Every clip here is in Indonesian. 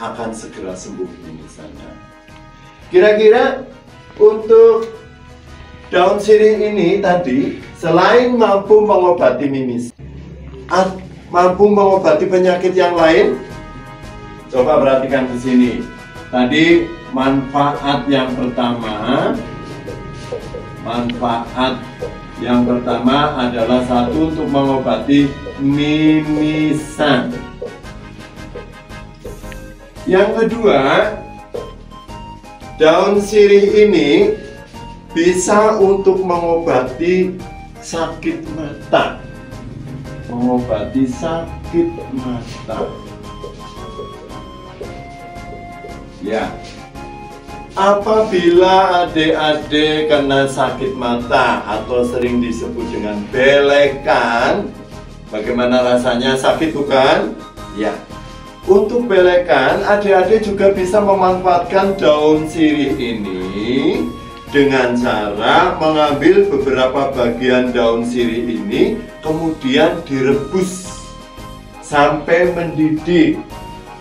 akan segera sembuh mimisannya. Kira-kira untuk daun sirih ini tadi selain mampu mengobati mimisan, mampu mengobati penyakit yang lain. Coba perhatikan di sini. Tadi manfaat yang pertama adalah satu, untuk mengobati mimisan. Yang kedua, daun sirih ini bisa untuk mengobati sakit mata. Mengobati sakit mata. Ya. Apabila adik-adik kena sakit mata atau sering disebut dengan belekan, bagaimana rasanya? Sakit bukan? Ya. Untuk belekan, adik-adik juga bisa memanfaatkan daun sirih ini dengan cara mengambil beberapa bagian daun sirih ini, kemudian direbus sampai mendidih.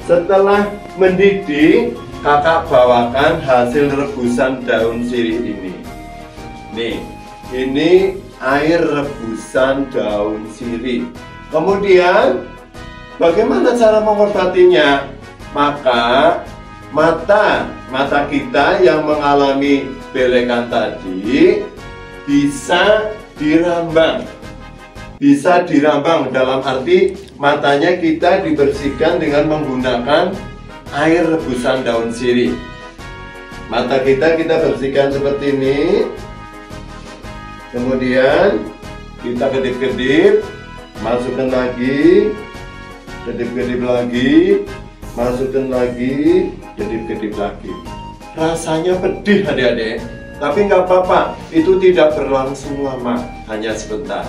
Setelah mendidih, kakak bawakan hasil rebusan daun sirih ini. Nih, ini air rebusan daun sirih. Kemudian, bagaimana cara mengobatinya? Maka mata kita yang mengalami belekan tadi bisa dirambang. Bisa dirambang dalam arti matanya kita dibersihkan dengan menggunakan air rebusan daun sirih. Mata kita bersihkan seperti ini. Kemudian kita kedip-kedip, masukkan lagi, kedip-kedip lagi, masukkan lagi, kedip-kedip lagi. Rasanya pedih adik-adik, tapi nggak apa-apa, itu tidak berlangsung lama, hanya sebentar.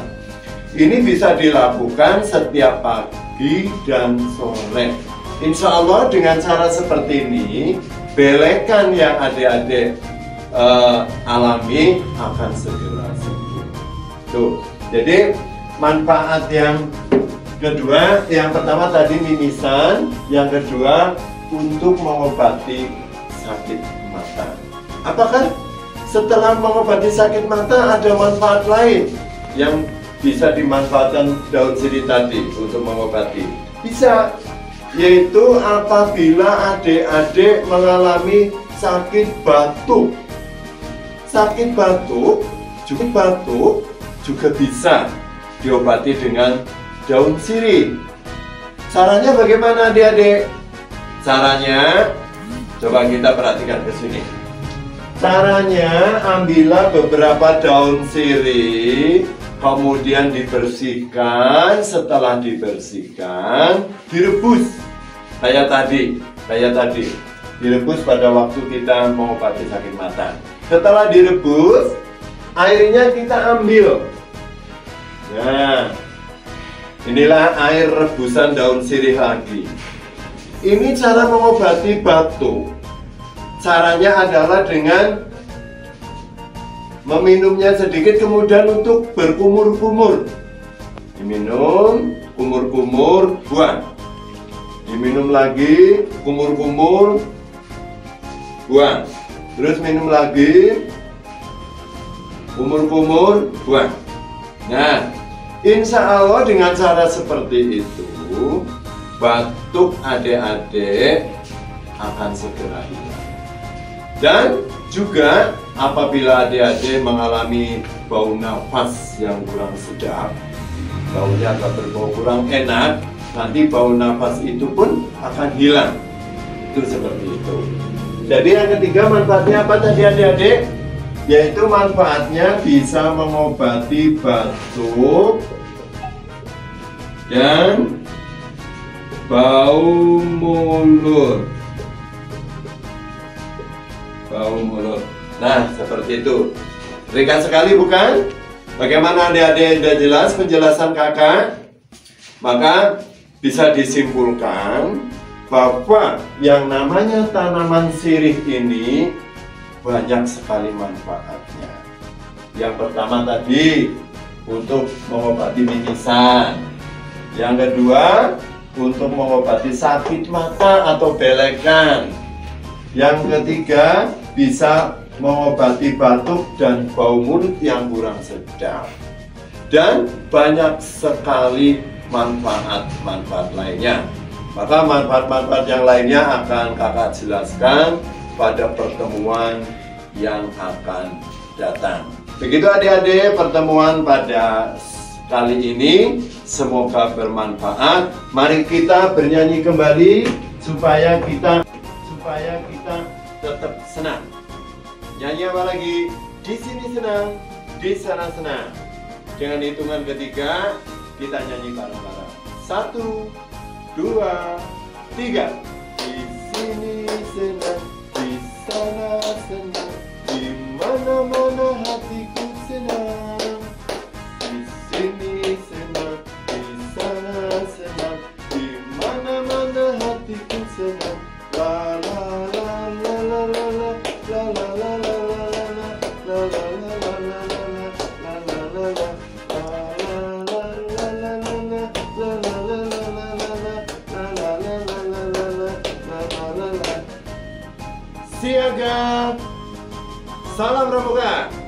Ini bisa dilakukan setiap pagi dan sore. Insya Allah dengan cara seperti ini, belekan yang adik-adik alami akan segera sembuh. Tuh, jadi manfaat yang kedua, yang pertama tadi mimisan, yang kedua untuk mengobati sakit mata. Apakah setelah mengobati sakit mata ada manfaat lain yang bisa dimanfaatkan daun sirih tadi untuk mengobati? Bisa, yaitu apabila adik-adik mengalami sakit batuk. Sakit batuk juga bisa diobati dengan daun sirih. Caranya bagaimana adik-adik? Caranya, coba kita perhatikan ke sini. Caranya, ambillah beberapa daun sirih, kemudian dibersihkan. Setelah dibersihkan, direbus kayak tadi, direbus pada waktu kita mengobati sakit mata. Setelah direbus, airnya kita ambil. Nah, inilah air rebusan daun sirih lagi. Ini cara mengobati batuk. Caranya adalah dengan meminumnya sedikit, kemudian untuk berkumur-kumur. Diminum, kumur-kumur, buang. Diminum lagi, kumur-kumur, buang. Terus minum lagi, kumur-kumur, buang. Nah, insya Allah dengan cara seperti itu, batuk adik-adik akan segera hilang. Dan juga apabila adik-adik mengalami bau nafas yang kurang sedap, baunya agak berbau kurang enak, nanti bau nafas itu pun akan hilang. Itu seperti itu. Jadi yang ketiga manfaatnya apa tadi adik-adik? Yaitu manfaatnya bisa mengobati batuk dan bau mulut. Bau mulut. Nah, seperti itu. Ringan sekali bukan? Bagaimana adik-adik, sudah jelas penjelasan kakak? Maka bisa disimpulkan bahwa yang namanya tanaman sirih ini banyak sekali manfaatnya. Yang pertama tadi untuk mengobati mimisan. Yang kedua untuk mengobati sakit mata atau belekan. Yang ketiga, bisa mengobati batuk dan bau mulut yang kurang sedap. Dan banyak sekali manfaat-manfaat lainnya. Maka manfaat-manfaat yang lainnya akan kakak jelaskan pada pertemuan yang akan datang. Begitu adik-adik pertemuan pada kali ini, semoga bermanfaat. Mari kita bernyanyi kembali supaya kita tetap senang. Nyanyi apa lagi? Di sini senang, di sana senang. Dengan hitungan ketiga, kita nyanyi bareng-bareng. 1, 2, 3. Di sini senang, di sana senang, di mana-mana hatiku senang. Di sini senang, di sana senang, di mana-mana hatiku senang. La la la la la la la la la la la la la la la la la. Siaga, salam Pramuka.